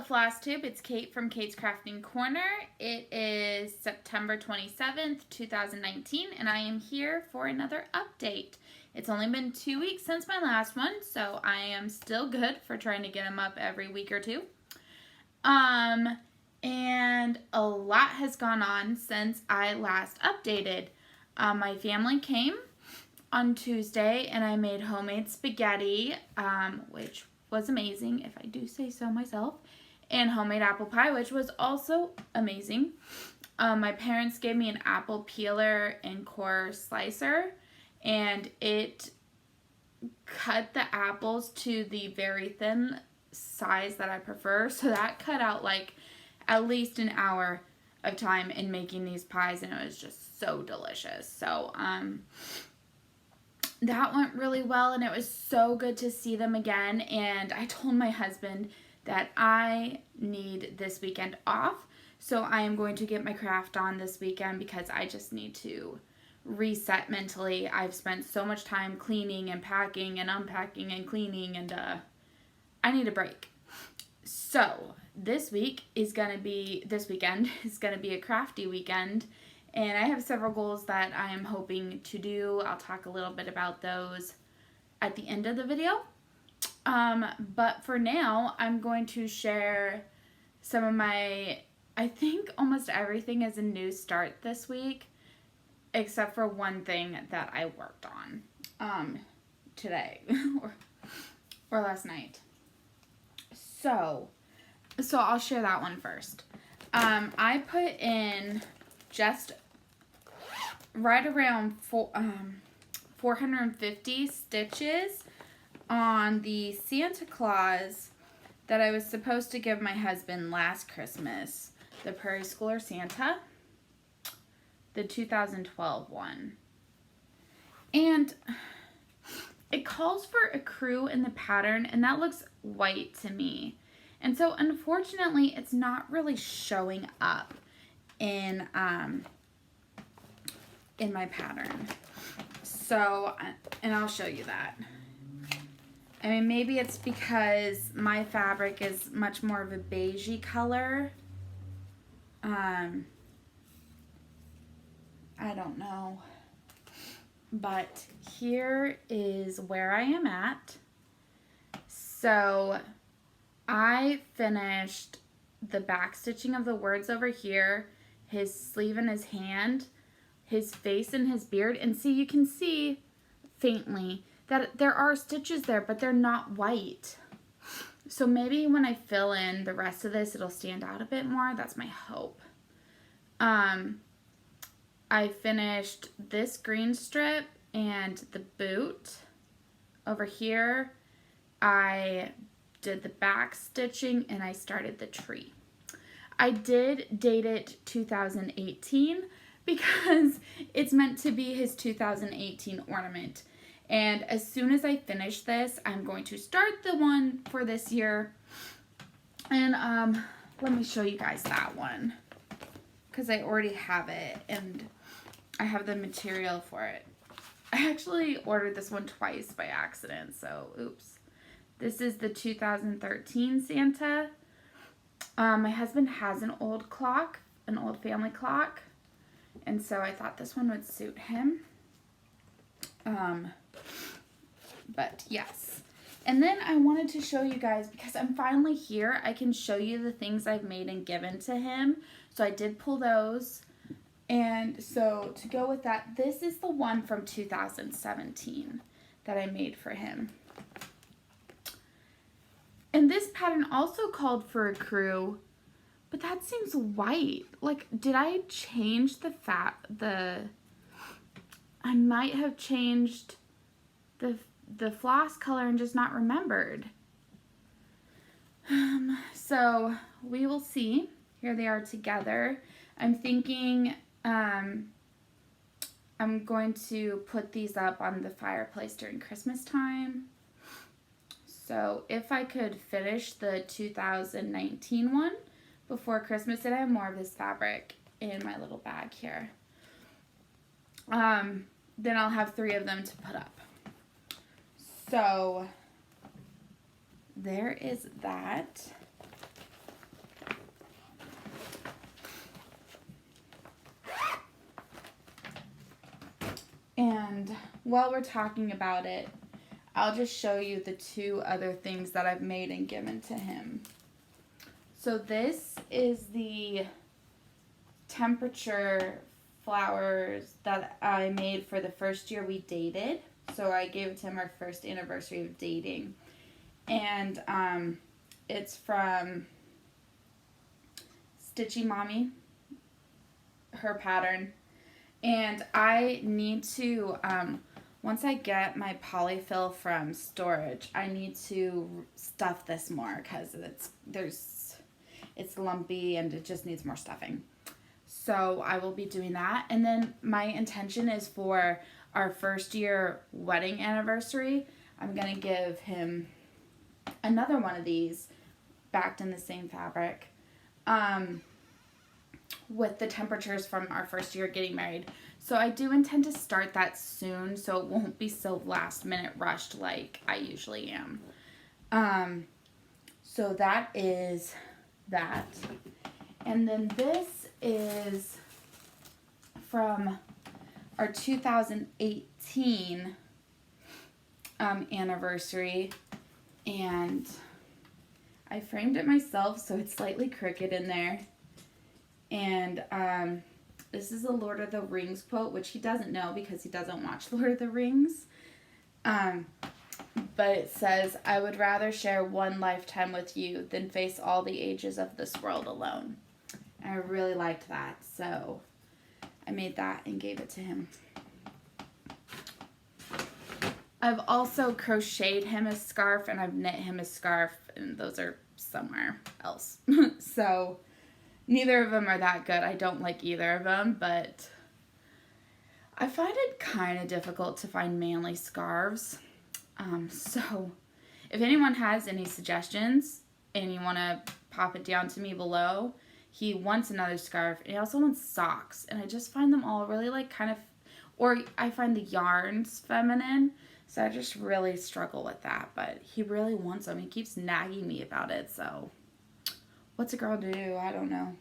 Flosstube, it's Kate from Kate's Crafting Corner. It is September 27th, 2019, and I am here for another update. It's only been 2 weeks since my last one, so I am still good for trying to get them up every week or two. And a lot has gone on since I last updated. My family came on Tuesday, and I made homemade spaghetti, which was amazing, if I do say so myself, and homemade apple pie, which was also amazing. My parents gave me an apple peeler and core slicer, and it cut the apples to the very thin size that I prefer, so that cut out like at least an hour of time in making these pies, and it was just so delicious. So that went really well, and it was so good to see them again. And I told my husband that I need this weekend off, so I am going to get my craft on this weekend because I just need to reset mentally. I've spent so much time cleaning and packing and unpacking and cleaning, and I need a break. So this weekend is gonna be a crafty weekend, and I have several goals that I am hoping to do. I'll talk a little bit about those at the end of the video. But for now, I'm going to share some of I think almost everything is a new start this week, except for one thing that I worked on today or last night. So I'll share that one first. I put in just right around 450 stitches on the Santa Claus that I was supposed to give my husband last Christmas, the Prairie Schooler Santa, the 2012 one. And it calls for a crew in the pattern, and that looks white to me. And so unfortunately, it's not really showing up in my pattern. So, and I'll show you that. I mean, maybe it's because my fabric is much more of a beigey color. I don't know. But here is where I am at. So I finished the back stitching of the words over here, his sleeve and his hand, his face and his beard. And see, you can see faintly that there are stitches there, but they're not white. So maybe when I fill in the rest of this, it'll stand out a bit more. That's my hope. I finished this green strip and the boot. Over here, I did the back stitching and I started the tree. I did date it 2018 because it's meant to be his 2018 ornament. And as soon as I finish this, I'm going to start the one for this year. And let me show you guys that one, because I already have it and I have the material for it. I actually ordered this one twice by accident, so oops. This is the 2013 Santa. My husband has an old clock, an old family clock, and so I thought this one would suit him. But yes. And then I wanted to show you guys, because I'm finally here, I can show you the things I've made and given to him. So I did pull those. And so to go with that, this is the one from 2017 that I made for him. And this pattern also called for a crew, but that seems white. Like, did I change I might have changed the floss color and just not remembered. So we will see. Here they are together. I'm thinking I'm going to put these up on the fireplace during Christmas time. So if I could finish the 2019 one before Christmas, and I have more of this fabric in my little bag here, then I'll have 3 of them to put up. So there is that. while we're talking about it, I'll just show you the 2 other things that I've made and given to him. So this is the temperature flowers that I made for the first year we dated. So I gave it to him our first anniversary of dating. And it's from Stitchy Mommy, her pattern. And I need to, once I get my polyfill from storage, I need to stuff this more because it's lumpy and it just needs more stuffing. So I will be doing that. And then my intention is for our first year wedding anniversary, I'm going to give him another one of these backed in the same fabric with the temperatures from our first year getting married. So I do intend to start that soon so it won't be so last minute rushed like I usually am. So that is that. And then this is from our 2018 anniversary, and I framed it myself so it's slightly crooked in there. And this is a Lord of the Rings quote, which he doesn't know because he doesn't watch Lord of the Rings. But it says, "I would rather share one lifetime with you than face all the ages of this world alone." And I really liked that, so I made that and gave it to him. I've also crocheted him a scarf and I've knit him a scarf, and those are somewhere else. So neither of them are that good. I don't like either of them, but I find it kind of difficult to find manly scarves. So if anyone has any suggestions and you want to pop it down to me below. He wants another scarf, and he also wants socks, and I just find them all really like kind of, or I find the yarns feminine, so I just really struggle with that, but he really wants them. He keeps nagging me about it, so what's a girl to do? I don't know.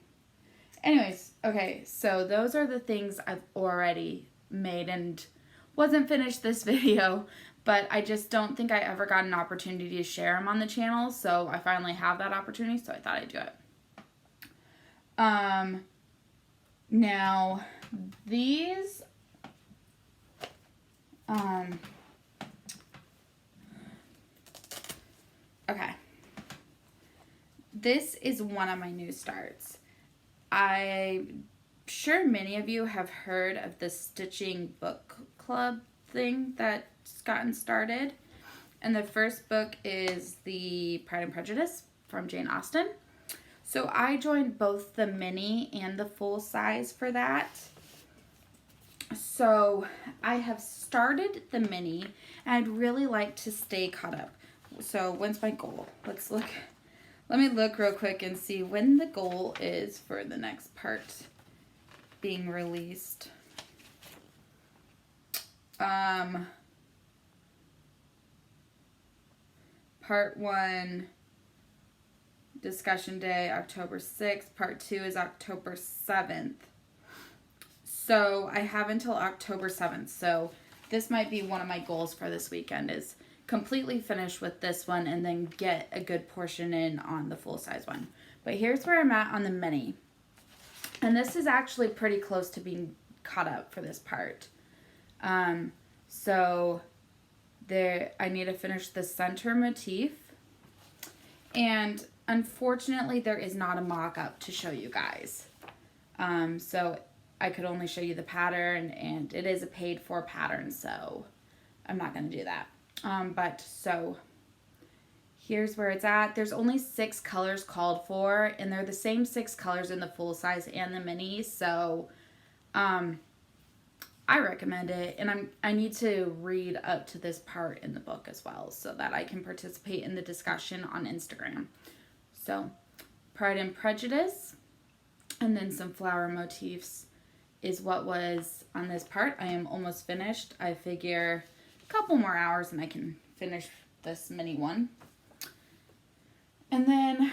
Anyways, okay, so those are the things I've already made and wasn't finished this video, but I just don't think I ever got an opportunity to share them on the channel, so I finally have that opportunity, so I thought I'd do it. Now, these, okay, this is one of my new starts. I'm sure many of you have heard of the stitching book club thing that's gotten started. And the first book is the Pride and Prejudice from Jane Austen. So I joined both the mini and the full size for that. So I have started the mini, and I'd really like to stay caught up. So when's my goal? Let's look. Let me look real quick and see when the goal is for the next part being released. Part 1, discussion day, October 6th. Part 2 is October 7th. So I have until October 7th. So this might be one of my goals for this weekend, is completely finish with this one and then get a good portion in on the full size one. But here's where I'm at on the mini. And this is actually pretty close to being caught up for this part. So there, I need to finish the center motif. And unfortunately, there is not a mock-up to show you guys. So I could only show you the pattern, and it is a paid-for pattern, so I'm not going to do that. But so here's where it's at. There's only 6 colors called for, and they're the same 6 colors in the full size and the mini, so I recommend it. And I need to read up to this part in the book as well so that I can participate in the discussion on Instagram. So Pride and Prejudice, and then some flower motifs is what was on this part. I am almost finished. I figure a couple more hours and I can finish this mini one. And then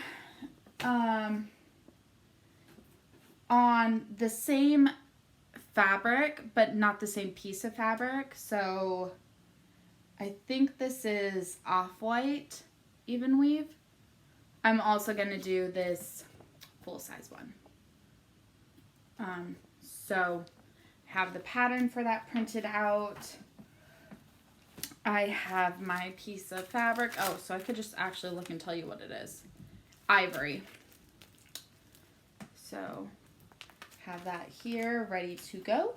on the same fabric, but not the same piece of fabric. So I think this is off-white even weave. I'm also going to do this full-size one. So have the pattern for that printed out. I have my piece of fabric. Oh, so I could just actually look and tell you what it is. Ivory. So have that here ready to go.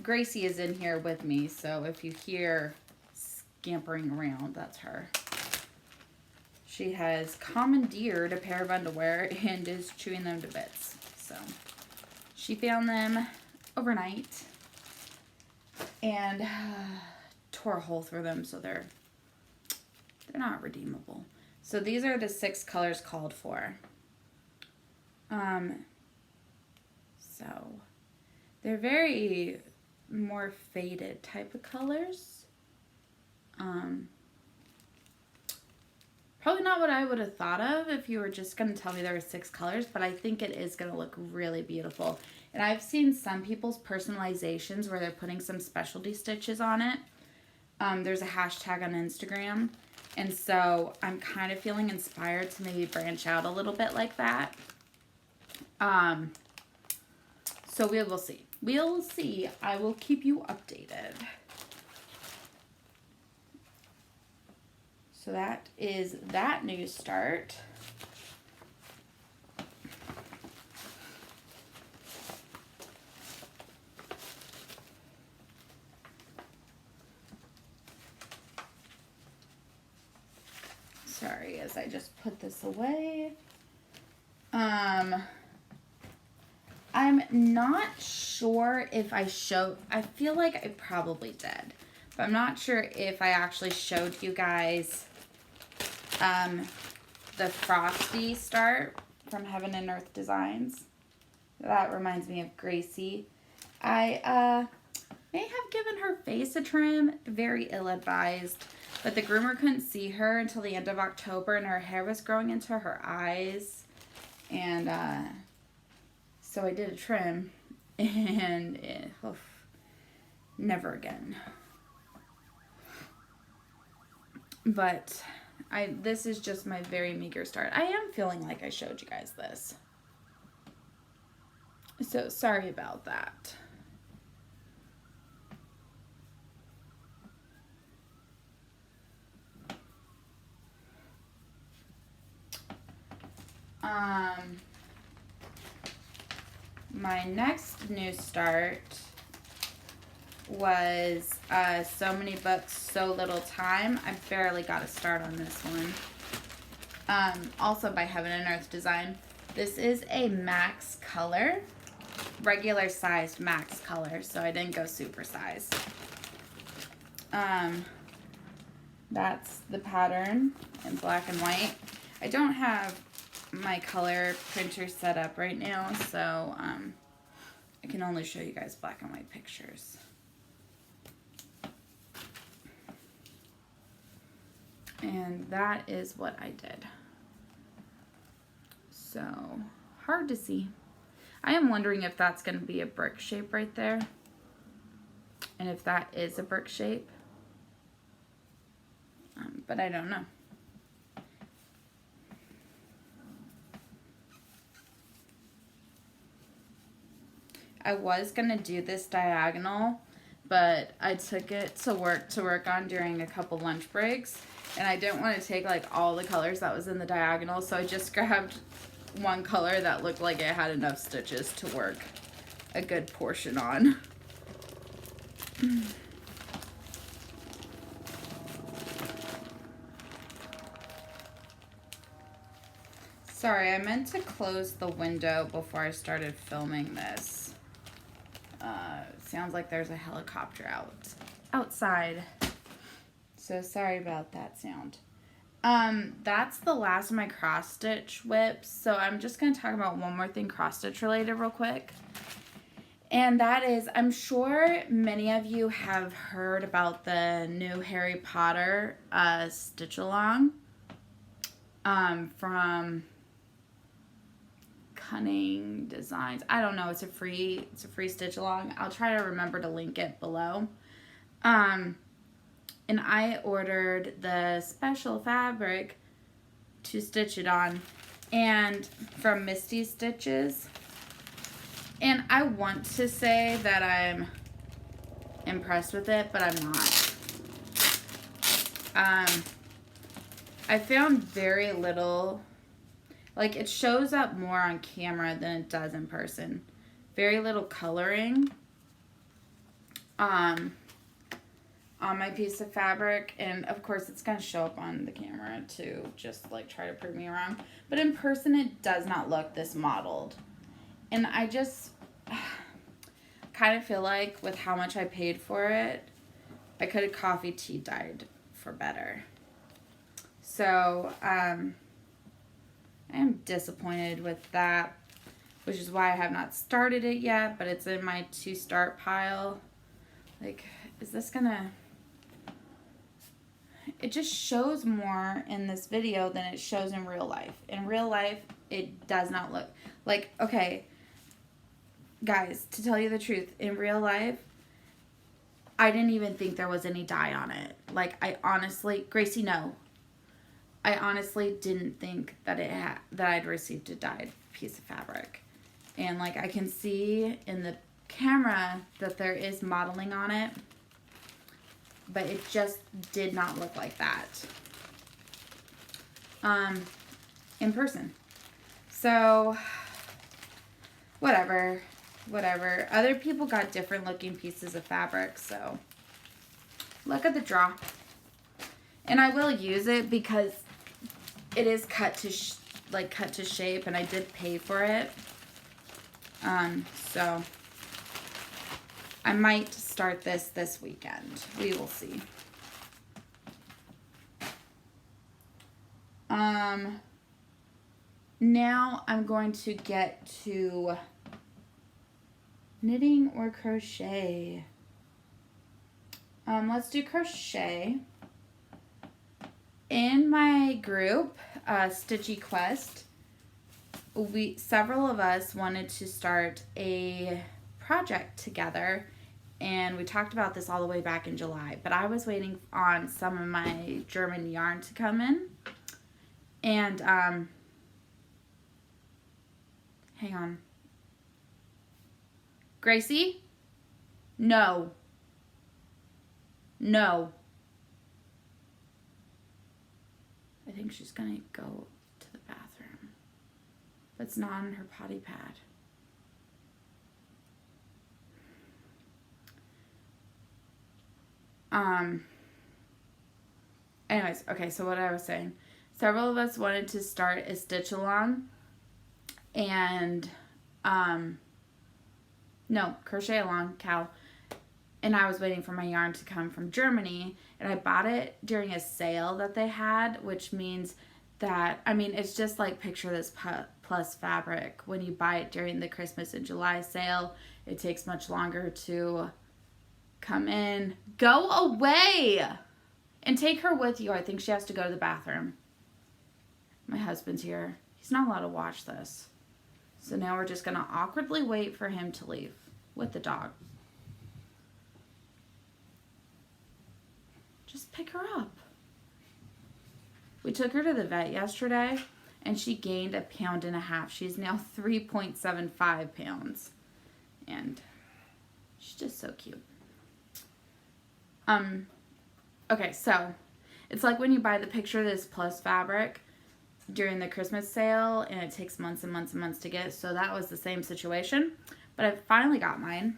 Gracie is in here with me, so if you hear scampering around, that's her. She has commandeered a pair of underwear and is chewing them to bits. So she found them overnight and tore a hole through them, so they're not redeemable. So these are the 6 colors called for. So they're very more faded type of colors. Probably not what I would have thought of if you were just going to tell me there were 6 colors, but I think it is going to look really beautiful. And I've seen some people's personalizations where they're putting some specialty stitches on it. There's a hashtag on Instagram, and so I'm kind of feeling inspired to maybe branch out a little bit like that. So we will see. We'll see. I will keep you updated. So that is that new start. Sorry, as I just put this away. I'm not sure if I showed, I feel like I probably did, but I'm not sure if I actually showed you guys the Frosty start from Heaven and Earth Designs. That reminds me of Gracie. I may have given her face a trim, very ill-advised, but the groomer couldn't see her until the end of October, and her hair was growing into her eyes, and so I did a trim, and never again. But this is just my very meager start. I am feeling like I showed you guys this. So sorry about that. My next new start was So Many Books, So Little Time. I barely got a start on this one. Also by Heaven and Earth Design. This is a max color, regular sized max color, so I didn't go super size. That's the pattern in black and white. I don't have my color printer set up right now, so I can only show you guys black and white pictures. And that is what I did. So, hard to see. I am wondering if that's going to be a brick shape right there. And if that is a brick shape. But I don't know. I was going to do this diagonal, but I took it to work on during a couple lunch breaks, and I didn't want to take like all the colors that was in the diagonal, so I just grabbed one color that looked like it had enough stitches to work a good portion on. Sorry, I meant to close the window before I started filming this. Sounds like there's a helicopter outside. So sorry about that sound. That's the last of my cross stitch whips. So I'm just going to talk about one more thing cross stitch related real quick. And that is, I'm sure many of you have heard about the new Harry Potter stitch along from Cunning Designs. I don't know. It's a free stitch along. I'll try to remember to link it below. And I ordered the special fabric to stitch it on, and from Misty Stitches. And I want to say that I'm impressed with it, but I'm not. I found very little, like it shows up more on camera than it does in person. Very little coloring on my piece of fabric, and of course it's going to show up on the camera to just like try to prove me wrong, but in person it does not look this modeled. And I just kind of feel like with how much I paid for it, I could have coffee tea dyed for better. So I am disappointed with that, which is why I have not started it yet, but it's in my to start pile. Like, is this gonna... It just shows more in this video than it shows in real life. In real life, it does not look like, okay, guys, to tell you the truth, in real life, I didn't even think there was any dye on it. Like, I honestly, Gracie, no. I honestly didn't think that that I'd received a dyed piece of fabric. And like, I can see in the camera that there is modeling on it, but it just did not look like that in person. So whatever. Other people got different looking pieces of fabric, so look at the draw. And I will use it because it is cut to shape, and I did pay for it. So I might start this weekend. We will see. Now I'm going to get to knitting or crochet. Let's do crochet. In my group, Stitchy Quest, several of us wanted to start a project together, and we talked about this all the way back in July, but I was waiting on some of my German yarn to come in, and hang on. Gracie? No. I think she's gonna go to the bathroom, but it's not on her potty pad. Anyways, okay, so what I was saying, several of us wanted to start a stitch along, and no, crochet along, Cal. And I was waiting for my yarn to come from Germany, and I bought it during a sale that they had, which means that, I mean, it's just like picture this plus fabric. When you buy it during the Christmas and July sale, it takes much longer to come in. Go away! And take her with you. I think she has to go to the bathroom. My husband's here. He's not allowed to watch this. So now we're just going to awkwardly wait for him to leave with the dog. Just pick her up. We took her to the vet yesterday, and she gained 1.5 pounds. She's now 3.75 pounds. And she's just so cute. Okay, so it's like when you buy the picture of this plus fabric during the Christmas sale, and it takes months and months and months to get. So that was the same situation, but I finally got mine.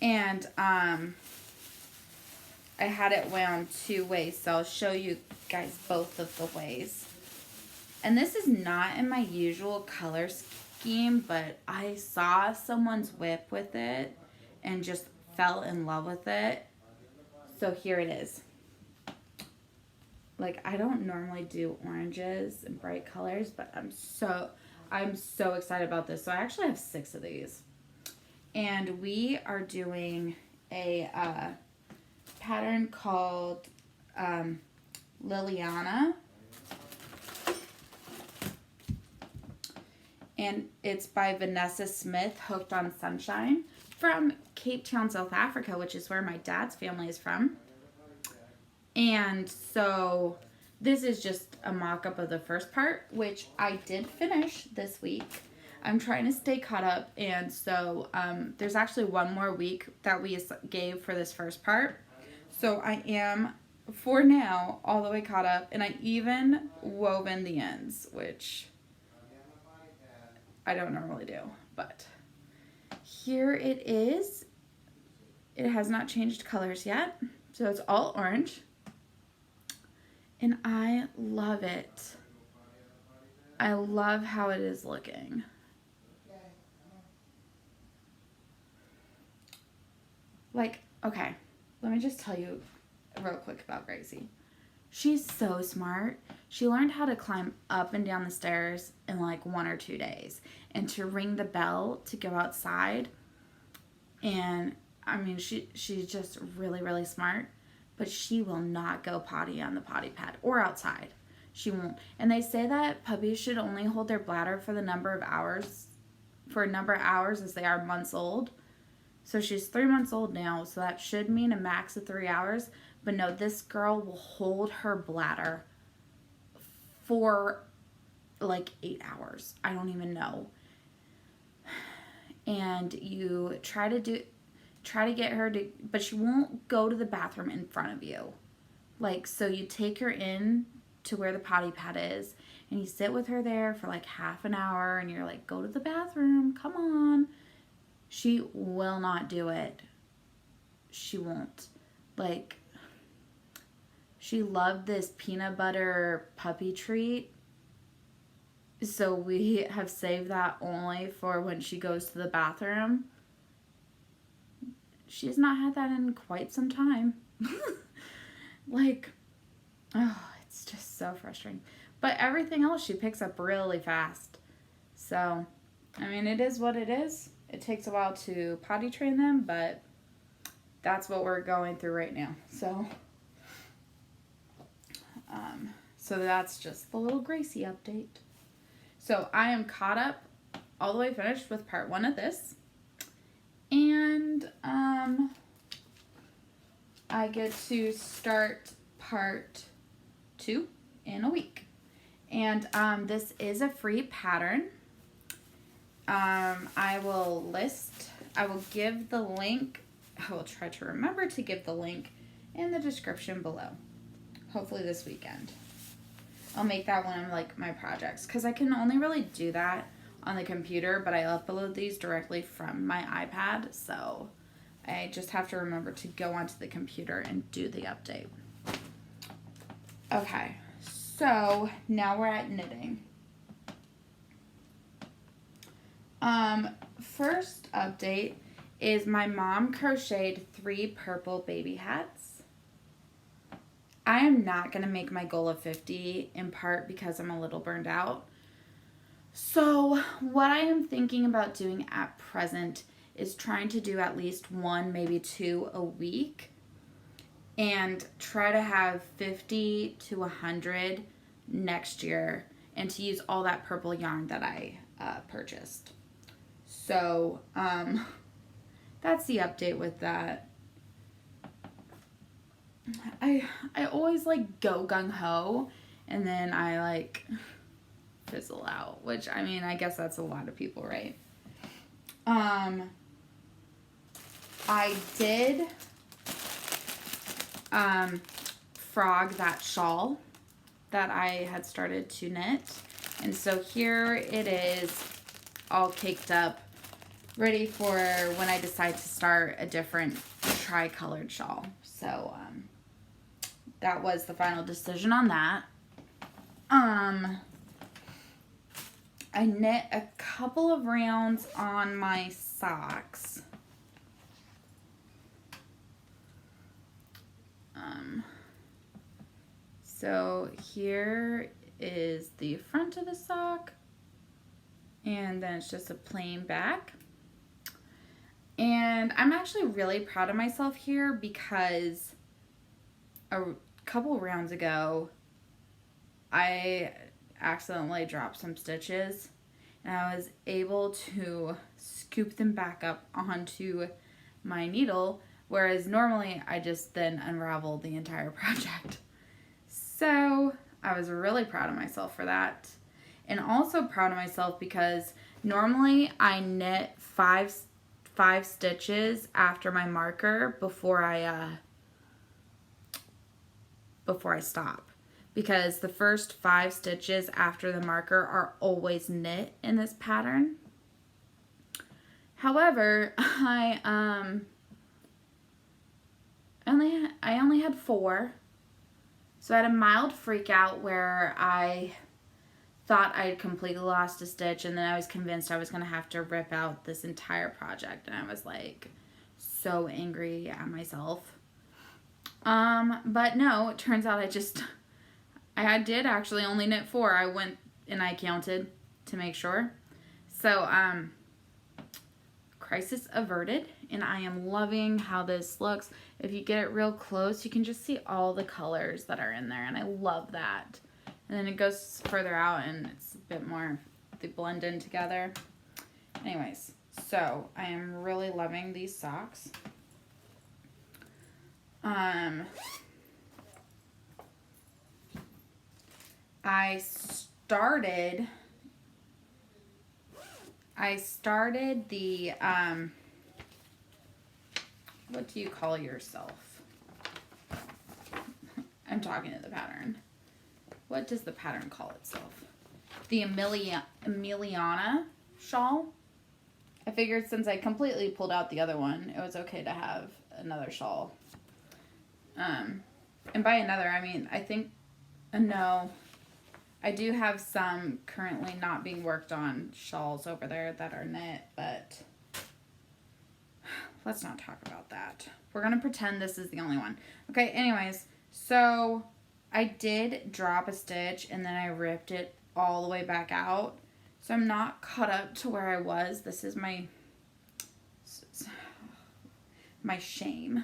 And I had it wound 2 ways, so I'll show you guys both of the ways. And this is not in my usual color scheme, but I saw someone's whip with it and just fell in love with it. So here it is. Like, I don't normally do oranges and bright colors, but I'm so excited about this. So I actually have 6 of these. And we are doing a pattern called Liliana. and it's by Vanessa Smith, Hooked on Sunshine, from Cape Town, South Africa, which is where my dad's family is from. And so this is just a mock-up of the first part, which I did finish this week. I'm trying to stay caught up, and so there's actually one more week that we gave for this first part. So I am, for now, all the way caught up, and I even woven the ends, which I don't normally do, but here it is. It has not changed colors yet, so it's all orange, and I love it. I love how it is looking. Like, okay, let me just tell you real quick about Gracie. She's so smart. She learned how to climb up and down the stairs in like 1 or 2 days, and to ring the bell to go outside. And I mean, she's just really, really smart, but she will not go potty on the potty pad or outside. She won't. And they say that puppies should only hold their bladder for a number of hours as they are months old. So she's 3 months old now, so that should mean a max of 3 hours. But no, this girl will hold her bladder for like 8 hours. I don't even know. And you try to get her to, but she won't go to the bathroom in front of you. Like, so you take her in to where the potty pad is, and you sit with her there for like half an hour, and you're like, go to the bathroom, come on. She will not do it. She won't. Like, she loved this peanut butter puppy treat. So we have saved that only for when she goes to the bathroom. She's not had that in quite some time. Like, oh, it's just so frustrating. But everything else she picks up really fast. So, I mean, it is what it is. It takes a while to potty train them, but that's what we're going through right now. So that's just the little Gracie update. So I am caught up, all the way finished with part 1 of this. And I get to start part 2 in a week. And this is a free pattern. I will give the link. I will try to remember to give the link in the description below. Hopefully this weekend. I'll make that one of like my projects, because I can only really do that on the computer, but I upload these directly from my iPad, so I just have to remember to go onto the computer and do the update. Okay, so now we're at knitting. First update is my mom crocheted 3 purple baby hats. I am not going to make my goal of 50, in part because I'm a little burned out. So what I am thinking about doing at present is trying to do at least 1, maybe 2 a week, and try to have 50 to 100 next year, and to use all that purple yarn that I purchased. So that's the update with that. I always like go gung-ho, and then I like fizzle out, which, I mean, I guess that's a lot of people, right? I did frog that shawl that I had started to knit, and so here it is, all caked up, ready for when I decide to start a different tri-colored shawl. So that was the final decision on that. I knit a couple of rounds on my socks. So here is the front of the sock, and then it's just a plain back. And I'm actually really proud of myself here, because a couple rounds ago I accidentally dropped some stitches, and I was able to scoop them back up onto my needle, whereas normally I just then unravel the entire project. So I was really proud of myself for that, and also proud of myself because normally I knit five stitches after my marker before I stop, because the first 5 stitches after the marker are always knit in this pattern. However, I only had 4, so I had a mild freak out where I thought I had completely lost a stitch, and then I was convinced I was going to have to rip out this entire project, and I was like so angry at myself. But no, it turns out I did actually only knit 4. I went and I counted to make sure. So, crisis averted, and I am loving how this looks. If you get it real close, you can just see all the colors that are in there, and I love that. And then it goes further out, and it's a bit more, they blend in together. Anyways, so I am really loving these socks. I started the, what do you call yourself? I'm talking to the pattern. What does the pattern call itself? The Emiliana shawl. I figured since I completely pulled out the other one, it was okay to have another shawl. And by another, I mean, I think, no, I do have some currently not being worked on shawls over there that are knit, but let's not talk about that. We're going to pretend this is the only one. Okay, anyways, so I did drop a stitch and then I ripped it all the way back out. So I'm not caught up to where I was. This is my shame.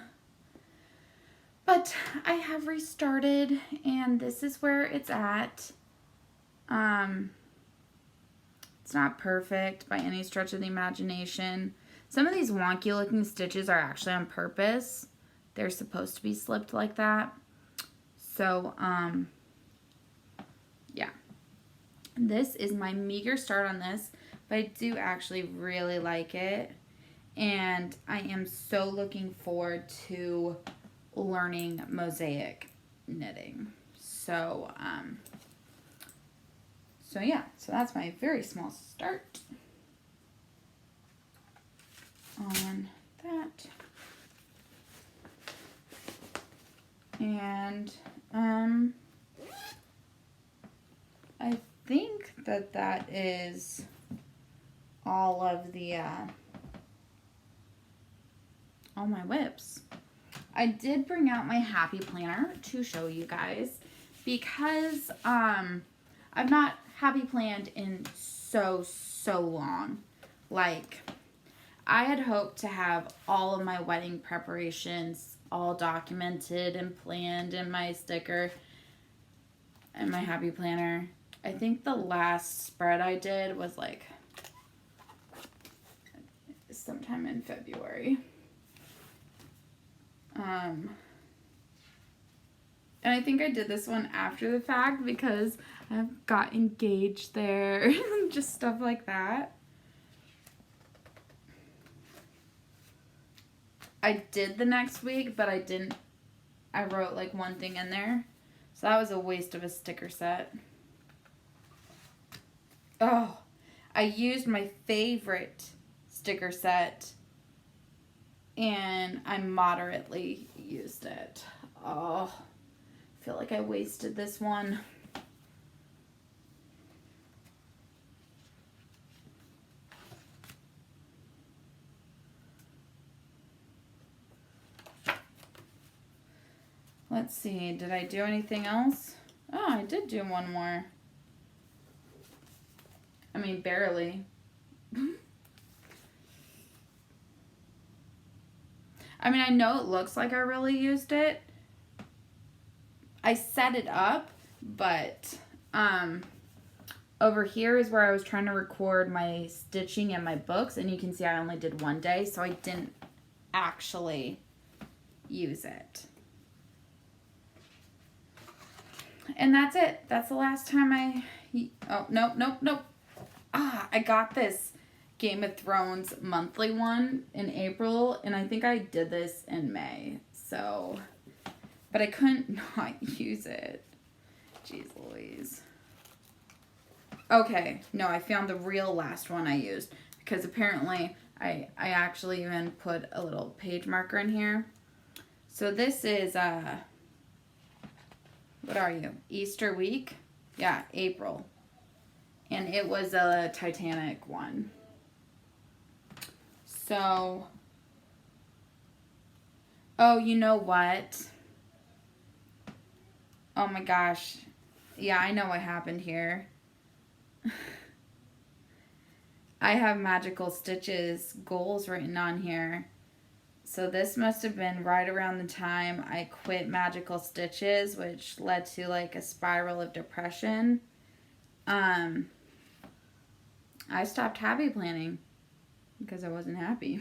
But I have restarted, and this is where it's at. It's not perfect by any stretch of the imagination. Some of these wonky looking stitches are actually on purpose. They're supposed to be slipped like that. So, yeah. This is my meager start on this, but I do actually really like it. And I am so looking forward to learning mosaic knitting. So, yeah, so that's my very small start on that. And, I think that is all of the, all my whips. I did bring out my happy planner to show you guys because I've not happy planned in so long. Like, I had hoped to have all of my wedding preparations all documented and planned in my sticker and my happy planner. I think the last spread I did was like sometime in February. And I think I did this one after the fact because I got engaged there, just stuff like that. I did the next week, but I wrote like one thing in there. So that was a waste of a sticker set. Oh, I used my favorite sticker set and I moderately used it. Oh, I feel like I wasted this one. Let's see, did I do anything else? Oh, I did do one more. I mean, barely. I mean, I know it looks like I really used it. I set it up, but over here is where I was trying to record my stitching and my books, and you can see I only did one day, so I didn't actually use it. And that's it. That's the last time oh, nope. I got this Game of Thrones monthly one in April, and I think I did this in May, so, but I couldn't not use it. Jeez Louise. Okay, no, I found the real last one I used, because apparently I actually even put a little page marker in here. So this is, what are you? Easter week? Yeah, April. And it was a Titanic one. So, oh, you know what? Oh my gosh. Yeah, I know what happened here. I have Magical Stitches goals written on here. So this must have been right around the time I quit Magical Stitches, which led to like a spiral of depression. I stopped happy planning because I wasn't happy.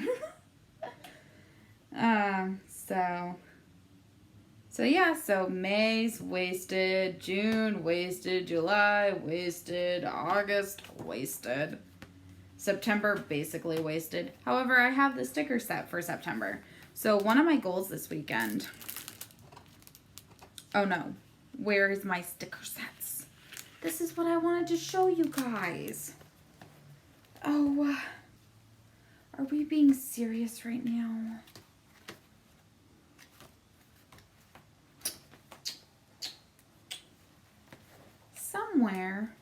So yeah, so May's wasted, June wasted, July wasted, August wasted. September basically wasted. However, I have the sticker set for September. So one of my goals this weekend. Oh no, where is my sticker sets? This is what I wanted to show you guys. Oh, are we being serious right now? Somewhere.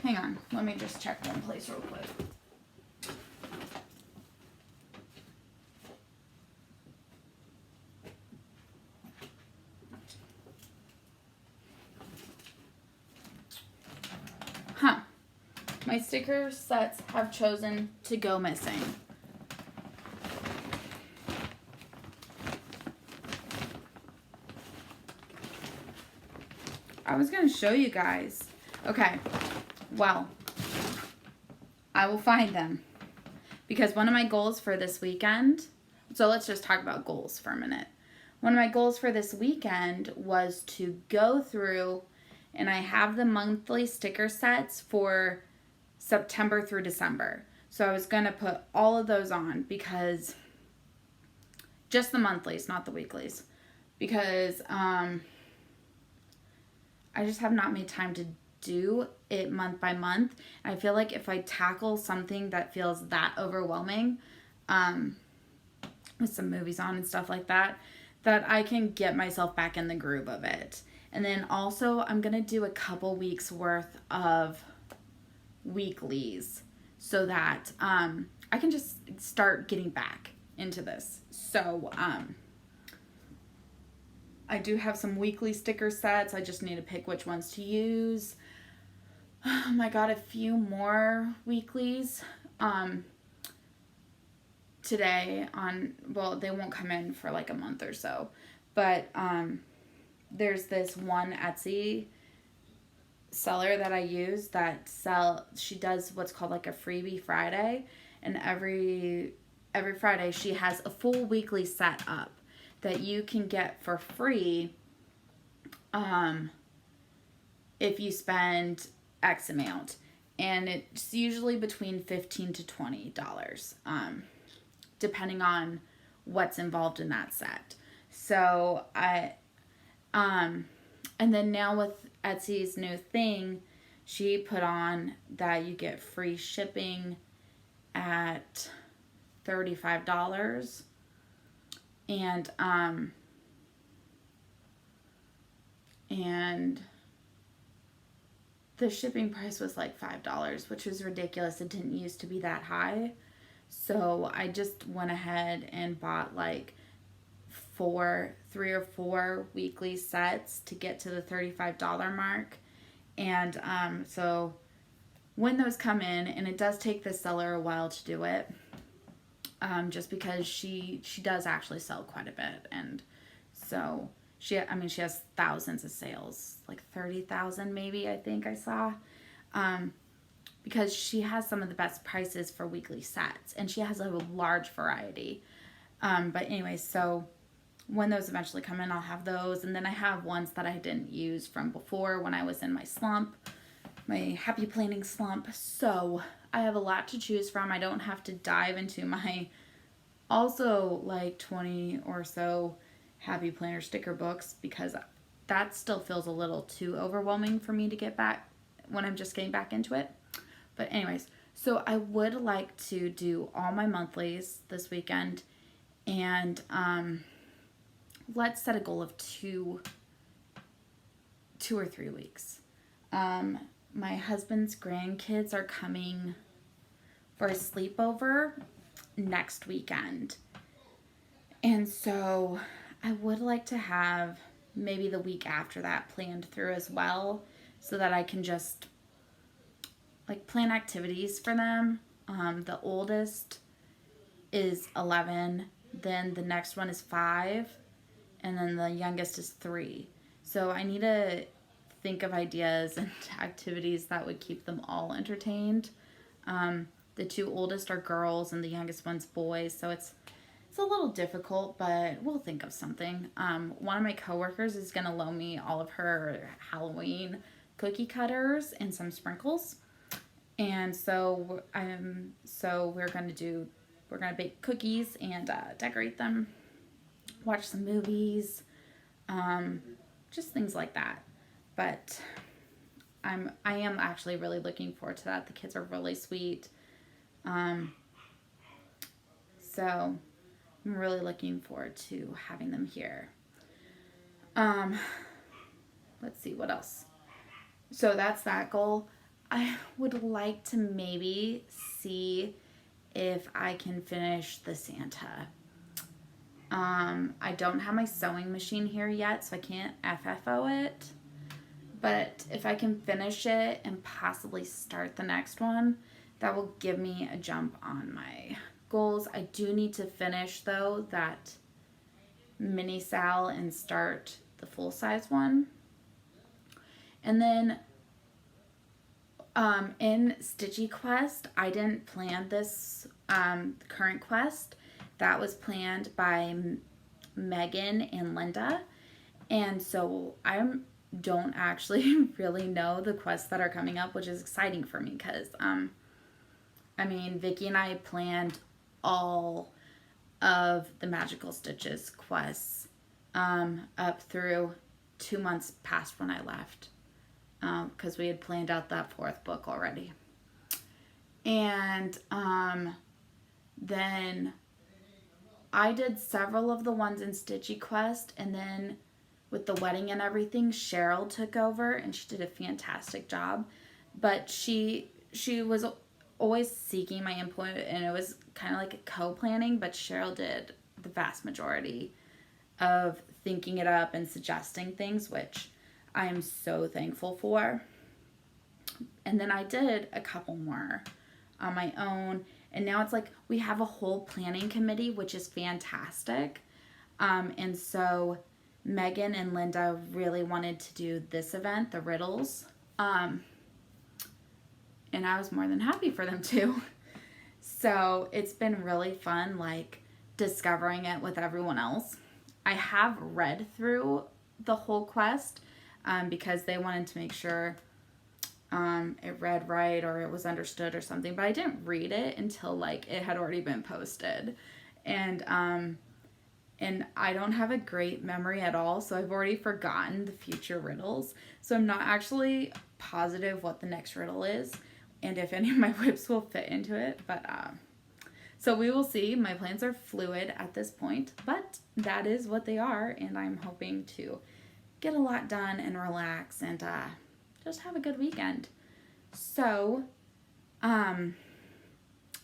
Hang on, let me just check one place real quick. Huh. My sticker sets have chosen to go missing. I was going to show you guys. Okay. Well, I will find them. Because one of my goals for this weekend, so let's just talk about goals for a minute. One of my goals for this weekend was to go through, and I have the monthly sticker sets for September through December. So I was going to put all of those on because, just the monthlies, not the weeklies. Because I just have not made time to do it month by month. I feel like if I tackle something that feels that overwhelming, with some movies on and stuff like that, that I can get myself back in the groove of it. And then also I'm going to do a couple weeks worth of weeklies so that I can just start getting back into this. So I do have some weekly sticker sets. I just need to pick which ones to use. I got a few more weeklies today on, well, they won't come in for like a month or so, but there's this one Etsy seller that I use that she does what's called like a freebie Friday, and every Friday she has a full weekly set up that you can get for free if you spend X amount, and it's usually between $15 to $20, depending on what's involved in that set. So and then now with Etsy's new thing, she put on that you get free shipping at $35, and the shipping price was like $5, which was ridiculous. It didn't used to be that high. So I just went ahead and bought like 3 or 4 weekly sets to get to the $35 mark. And so when those come in, and it does take the seller a while to do it, just because she does actually sell quite a bit, and so She has thousands of sales, like 30,000 maybe, I think I saw. Because she has some of the best prices for weekly sets, and she has a large variety. But anyway, so when those eventually come in, I'll have those. And then I have ones that I didn't use from before when I was in my slump, my happy planning slump. So I have a lot to choose from. I don't have to dive into my also like 20 or so happy planner sticker books, because that still feels a little too overwhelming for me to get back when I'm just getting back into it. But anyways, so I would like to do all my monthlies this weekend, and let's set a goal of two or 3 weeks. My husband's grandkids are coming for a sleepover next weekend. And so I would like to have maybe the week after that planned through as well, so that I can just like plan activities for them. The oldest is 11, then the next one is 5, and then the youngest is 3. So I need to think of ideas and activities that would keep them all entertained. The 2 oldest are girls and the youngest one's boys, so it's a little difficult, but we'll think of something. One of my coworkers is going to loan me all of her Halloween cookie cutters and some sprinkles. And so we're going to bake cookies and decorate them, watch some movies, just things like that. But I am actually really looking forward to that. The kids are really sweet. So I'm really looking forward to having them here. Let's see what else. So that's that goal. I would like to maybe see if I can finish the Santa. I don't have my sewing machine here yet, so I can't FFO it. But if I can finish it and possibly start the next one, that will give me a jump on my goals. I do need to finish, though, that mini Sal and start the full-size one. And then in Stitchy Quest, I didn't plan this current quest. That was planned by Megan and Linda. And so I don't actually really know the quests that are coming up, which is exciting for me because, Vicky and I planned all of the Magical Stitches quests up through 2 months past when I left, because we had planned out that 4th book already. And then I did several of the ones in Stitchy Quest, and then with the wedding and everything, Cheryl took over, and she did a fantastic job. But she was always seeking my input, and it was kind of like a co-planning, but Cheryl did the vast majority of thinking it up and suggesting things, which I am so thankful for. And then I did a couple more on my own, and now it's like we have a whole planning committee, which is fantastic. And so Megan and Linda really wanted to do this event, the riddles, and I was more than happy for them to. So it's been really fun, like, discovering it with everyone else. I have read through the whole quest because they wanted to make sure it read right or it was understood or something, but I didn't read it until like it had already been posted. And I don't have a great memory at all, so I've already forgotten the future riddles. So I'm not actually positive what the next riddle is and if any of my whips will fit into it. But so we will see. My plans are fluid at this point, but that is what they are, and I'm hoping to get a lot done and relax and just have a good weekend. So I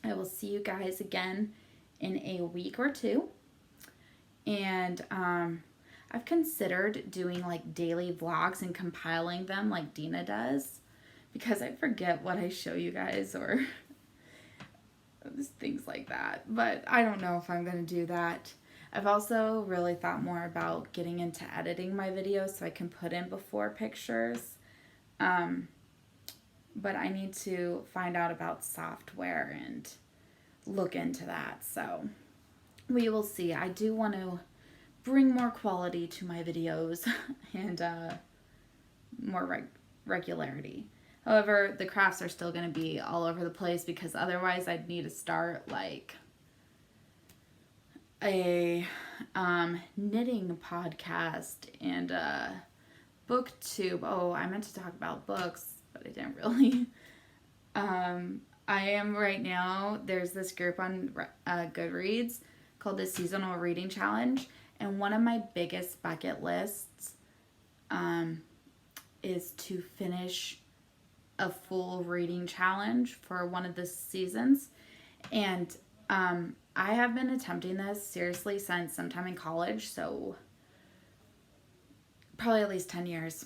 will see you guys again in a week or 2. And I've considered doing like daily vlogs and compiling them like Dina does, because I forget what I show you guys or things like that. But I don't know if I'm going to do that. I've also really thought more about getting into editing my videos so I can put in before pictures. But I need to find out about software and look into that. So we will see. I do want to bring more quality to my videos and more regularity. However, the crafts are still going to be all over the place because otherwise I'd need to start like a knitting podcast and a booktube. Oh, I meant to talk about books, but I didn't really. I am right now, there's this group on Goodreads called the Seasonal Reading Challenge, and one of my biggest bucket lists is to finish a full reading challenge for one of the seasons. And I have been attempting this seriously since sometime in college, so probably at least 10 years.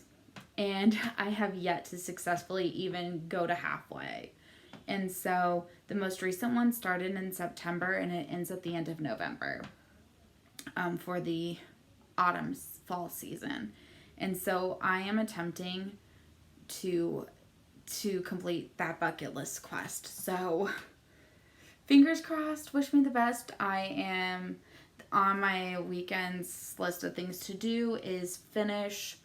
And I have yet to successfully even go to halfway. And so the most recent one started in September and it ends at the end of November for the fall season. And so I am attempting to complete that bucket list quest. So fingers crossed, wish me the best. I am on my weekends list of things to do is finish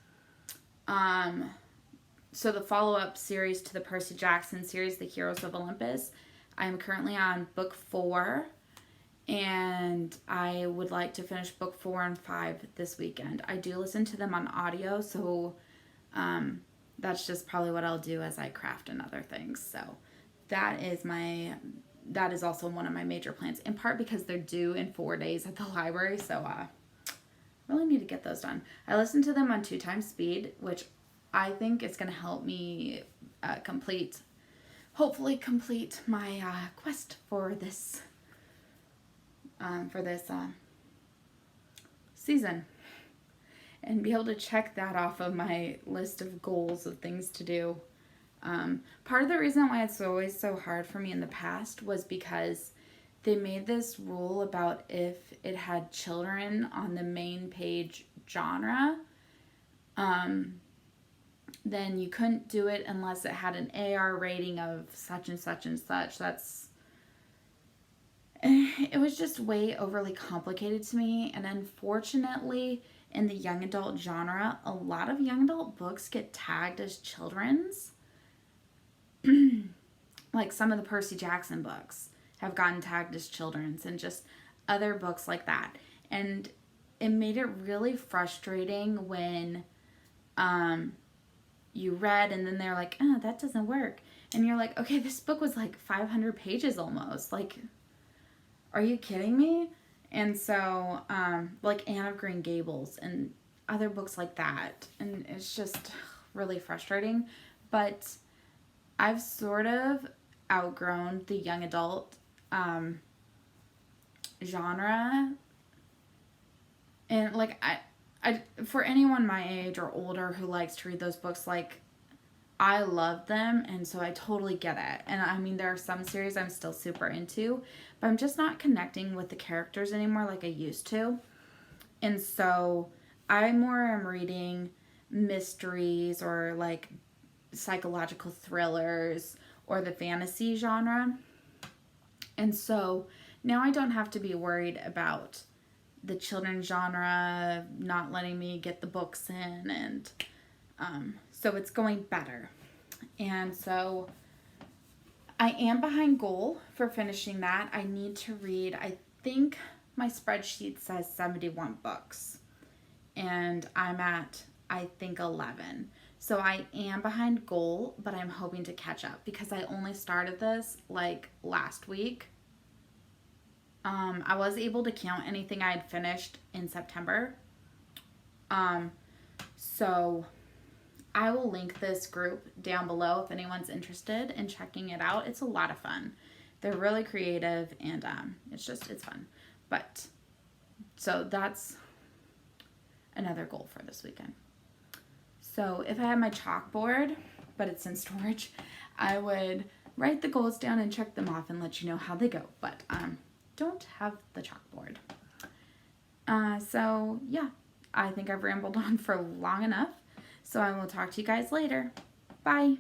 so the follow-up series to the Percy Jackson series, The Heroes of Olympus. I'm currently on book 4 and I would like to finish book 4 and 5 this weekend. I do listen to them on audio, so that's just probably what I'll do as I craft and other things. So that is also one of my major plans, in part because they're due in 4 days at the library, so really need to get those done. I listen to them on 2x speed, which I think is going to help me hopefully complete my quest for this season, and be able to check that off of my list of goals of things to do. Part of the reason why it's always so hard for me in the past was because they made this rule about if it had children on the main page genre, then you couldn't do it unless it had an AR rating of such and such and such. It was just way overly complicated to me, and unfortunately in the young adult genre, a lot of young adult books get tagged as children's. Like some of the Percy Jackson books have gotten tagged as children's, and just other books like that. And it made it really frustrating when you read and then they're like, oh, that doesn't work. And you're like, okay, this book was like 500 pages almost. Like, are you kidding me? And so, like Anne of Green Gables and other books like that. And it's just really frustrating. But I've sort of outgrown the young adult genre. And like, I for anyone my age or older who likes to read those books, like, I love them, and so I totally get it. And I mean, there are some series I'm still super into, but I'm just not connecting with the characters anymore like I used to. And so I more am reading mysteries or like psychological thrillers or the fantasy genre. And so now I don't have to be worried about the children's genre not letting me get the books in, and so it's going better. And so I am behind goal for finishing that. I need to read, I think my spreadsheet says 71 books, and I'm at, I think, 11. So I am behind goal, but I'm hoping to catch up because I only started this like last week. I was able to count anything I had finished in September. So I will link this group down below if anyone's interested in checking it out. It's a lot of fun. They're really creative, and it's fun. But so that's another goal for this weekend. So if I had my chalkboard, but it's in storage, I would write the goals down and check them off and let you know how they go. But don't have the chalkboard. So yeah, I think I've rambled on for long enough. So I will talk to you guys later. Bye.